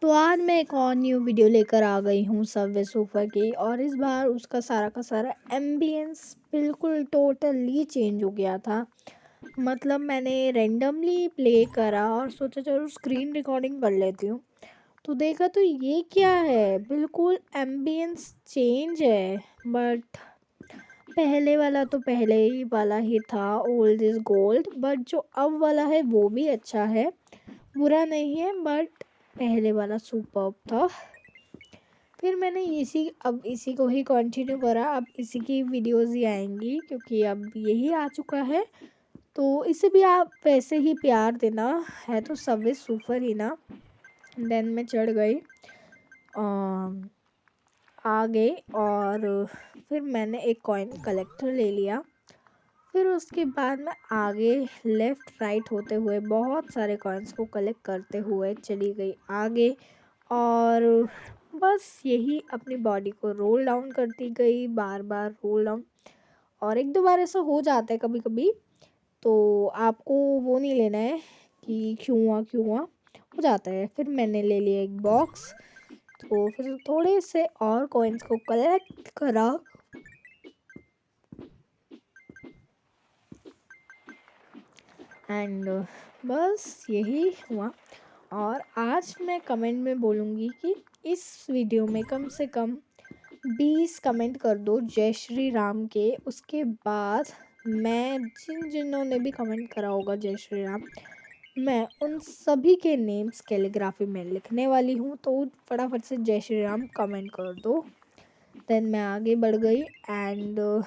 तो आज मैं एक और न्यू वीडियो लेकर आ गई हूँ सबवे सूफर की। और इस बार उसका सारा का सारा एम्बियंस बिल्कुल टोटली चेंज हो गया था। मतलब मैंने रैंडमली प्ले करा और सोचा चलो स्क्रीन रिकॉर्डिंग कर लेती हूँ। तो देखा तो ये क्या है, बिल्कुल एम्बियंस चेंज है। बट पहले वाला तो पहले ही वाला ही था, ओल्ड इज़ गोल्ड। बट जो अब वाला है वो भी अच्छा है, बुरा नहीं है, बट पहले वाला सुपर्ब था। फिर मैंने अब इसी को ही कंटिन्यू करा। अब इसी की वीडियोस ही आएंगी क्योंकि अब यही आ चुका है। तो इसे भी आप वैसे ही प्यार देना, है तो सबवे सुपर ही ना। देन मैं चढ़ गई आगे, और फिर मैंने एक कॉइन कलेक्टर ले लिया। फिर उसके बाद मैं आगे लेफ़्ट राइट होते हुए बहुत सारे कॉइन्स को कलेक्ट करते हुए चली गई आगे। और बस यही अपनी बॉडी को रोल डाउन करती गई, बार बार रोल डाउन। और एक दो बार ऐसा हो जाता है कभी कभी, तो आपको वो नहीं लेना है कि क्यों हुआ, हो जाता है। फिर मैंने ले लिया एक बॉक्स। तो फिर थोड़े से और कॉइन्स को कलेक्ट करा, एंड बस यही हुआ। और आज मैं कमेंट में बोलूँगी कि इस वीडियो में कम से कम 20 कमेंट कर दो जय श्री राम के। उसके बाद मैं जिन्होंने भी कमेंट करा होगा जय श्री राम, मैं उन सभी के नेम्स कैलीग्राफी में लिखने वाली हूँ। तो फटाफट से जय श्री राम कमेंट कर दो। देन मैं आगे बढ़ गई एंड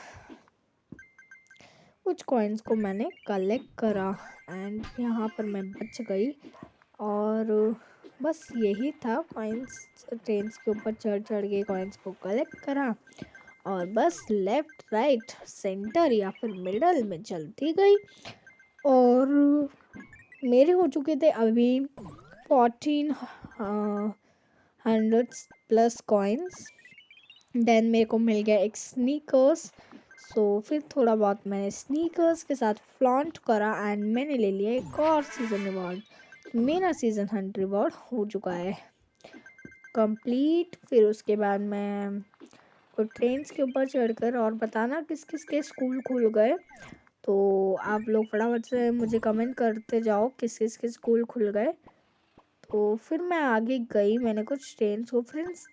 कुछ कॉइन्स को मैंने कलेक्ट करा, एंड यहाँ पर मैं बच गई। और बस यही था, कॉइन्स ट्रेन्स के ऊपर चढ़ चढ़ के कॉइन्स को कलेक्ट करा, और बस लेफ्ट राइट सेंटर या फिर मिडल में चलती गई। और मेरे हो चुके थे अभी 1400 प्लस कॉइन्स। देन मेरे को मिल गया एक स्नीकर्स। सो फिर थोड़ा बहुत मैंने स्नीकर्स के साथ फ्लॉन्ट करा, एंड मैंने ले लिया एक और सीज़न रिवॉर्ड। मेरा सीज़न 100 रिवॉर्ड हो चुका है कंप्लीट। फिर उसके बाद मैं ट्रेन्स के ऊपर चढ़कर, और बताना किस किस के स्कूल खुल गए, तो आप लोग फटाफट से मुझे कमेंट करते जाओ किस किस के स्कूल खुल गए। तो फिर मैं आगे गई, मैंने कुछ ट्रेन्स को फ्रेंड्स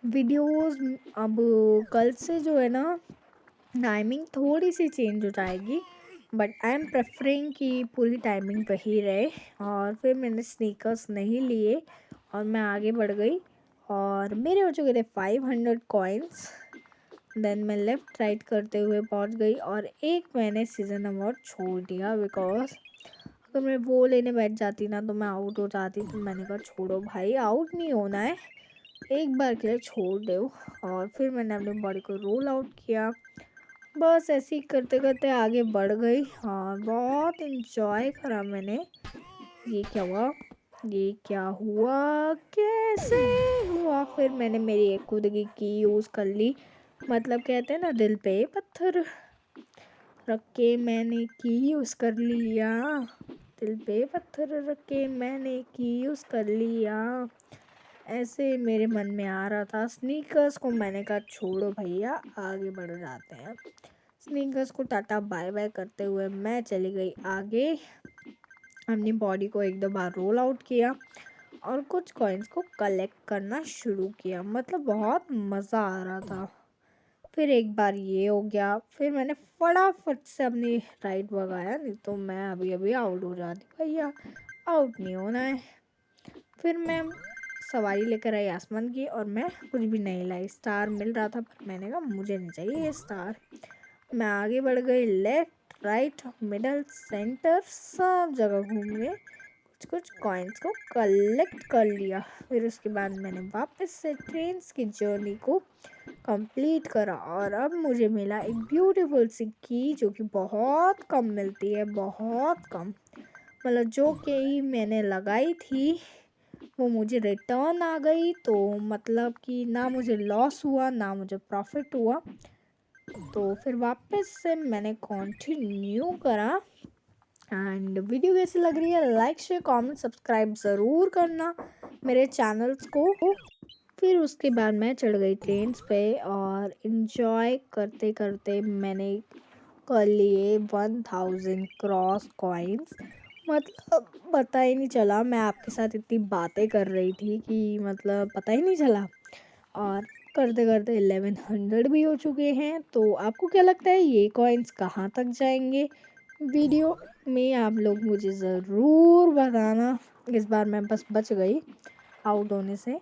वीडियोस अब कल से जो है ना, टाइमिंग थोड़ी सी चेंज हो जाएगी, बट आई एम प्रेफरिंग कि पूरी टाइमिंग वही रहे। और फिर मैंने स्नीकर्स नहीं लिए और मैं आगे बढ़ गई, और मेरे हो चुके थे 500 कॉइन्स। देन मैं लेफ़्ट राइट करते हुए पहुंच गई, और एक मैंने सीज़न अवार्ड छोड़ दिया, बिकॉज अगर मैं वो लेने बैठ जाती ना तो मैं आउट हो जाती। तो मैंने कहा छोड़ो भाई, आउट नहीं होना है, एक बार के लिए छोड़ दो। और फिर मैंने अपनी बॉडी को रोल आउट किया। बस ऐसे ही करते करते आगे बढ़ गई, और बहुत इन्जॉय करा मैंने। ये क्या हुआ, ये क्या हुआ, कैसे हुआ? फिर मैंने मेरी एक खुद की यूज़ कर ली। मतलब कहते हैं ना, दिल पे पत्थर रख के मैंने की यूज़ कर लिया, दिल पे पत्थर रख के मैंने की यूज़ कर लिया। ऐसे मेरे मन में आ रहा था। स्नीकर्स को मैंने कहा छोड़ो भैया, आगे बढ़ जाते हैं। स्नीकर्स को टाटा बाय बाय करते हुए मैं चली गई आगे। अपनी बॉडी को एक दो बार रोल आउट किया और कुछ कॉइन्स को कलेक्ट करना शुरू किया। मतलब बहुत मज़ा आ रहा था। फिर एक बार ये हो गया, फिर मैंने फटाफट से अपनी राइड भगाया, नहीं तो मैं अभी अभी आउट हो जाती भैया, आउट नहीं होना है। फिर मैं सवारी लेकर आई आसमान की, और मैं कुछ भी नहीं लाई। स्टार मिल रहा था पर मैंने कहा मुझे नहीं चाहिए ये स्टार। मैं आगे बढ़ गई, लेफ्ट राइट मिडल सेंटर सब जगह घूम गए, कुछ कुछ कॉइन्स को कलेक्ट कर लिया। फिर उसके बाद मैंने वापस से ट्रेन्स की जर्नी को कंप्लीट करा, और अब मुझे मिला एक ब्यूटीफुल सी की, जो कि बहुत कम मिलती है, बहुत कम। मतलब जो कि मैंने लगाई थी वो मुझे रिटर्न आ गई। तो मतलब कि ना मुझे लॉस हुआ ना मुझे प्रॉफिट हुआ। तो फिर वापस से मैंने कंटिन्यू करा, एंड वीडियो कैसी लग रही है, लाइक शेयर कमेंट सब्सक्राइब ज़रूर करना मेरे चैनल्स को। फिर उसके बाद मैं चढ़ गई ट्रेन्स पे और इन्जॉय करते करते मैंने कर लिए 1000 क्रॉस कॉइन्स। मतलब पता ही नहीं चला, मैं आपके साथ इतनी बातें कर रही थी कि मतलब पता ही नहीं चला। और करते करते 1100 भी हो चुके हैं। तो आपको क्या लगता है ये कॉइन्स कहाँ तक जाएंगे? वीडियो में आप लोग मुझे ज़रूर बताना। इस बार मैं बस बच गई आउट होने से,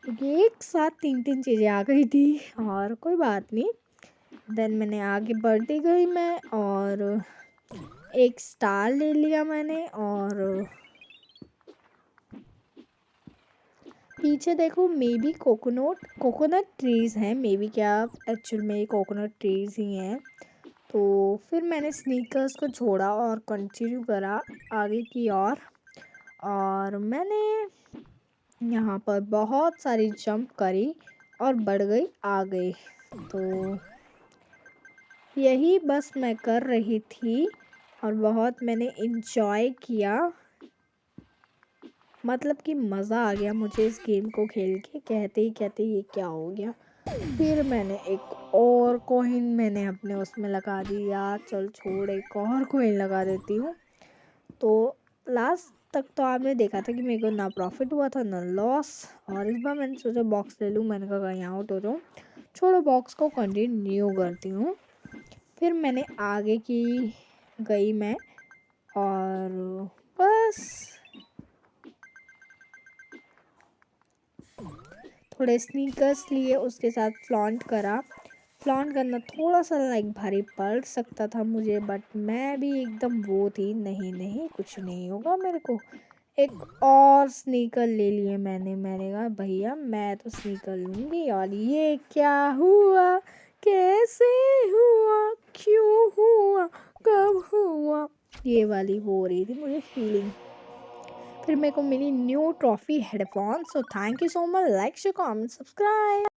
क्योंकि एक साथ तीन तीन चीज़ें आ गई थी। और कोई बात नहीं, देन मैंने आगे बढ़ती गई मैं, और एक स्टार ले लिया मैंने। और पीछे देखो, मे बी कोकोनट ट्रीज़ हैं, मे बी क्या एक्चुअल में कोकोनट ट्रीज़ ही हैं। तो फिर मैंने स्नीकर्स को छोड़ा और कंटिन्यू करा आगे की और मैंने यहाँ पर बहुत सारी जंप करी और बढ़ गई आगे। तो यही बस मैं कर रही थी और बहुत मैंने इन्जॉय किया। मतलब कि मज़ा आ गया मुझे इस गेम को खेल के। कहते ही कहते ये क्या हो गया। फिर मैंने एक और कॉइन मैंने अपने उसमें लगा दिया। चल छोड़, एक और कॉइन लगा देती हूँ। तो लास्ट तक तो आपने देखा था कि मेरे को ना प्रॉफिट हुआ था ना लॉस। और इस बार मैंने सोचा बॉक्स ले लूँ, मैंने कहा कहीं आउट हो जाऊँ। छोड़ो, बॉक्स को कंटिन्यू करती हूँ। फिर मैंने आगे की गई मैं, और बस थोड़े स्नीकर्स लिए, उसके साथ फ्लॉन्ट करा। फ्लॉन्ट करना थोड़ा सा लाइक भारी पड़ सकता था मुझे, बट मैं भी एकदम वो थी, नहीं नहीं कुछ नहीं होगा मेरे को। एक और स्नीकर ले लिए मैंने कहा भैया मैं तो स्नीकर लूँगी। और ये क्या हुआ, कैसे हुआ, क्यों हुआ, कब हुआ, ये वाली हो रही थी मुझे फीलिंग। फिर मेरे को मिली new trophy headphone. So thank you so much, like share comment subscribe.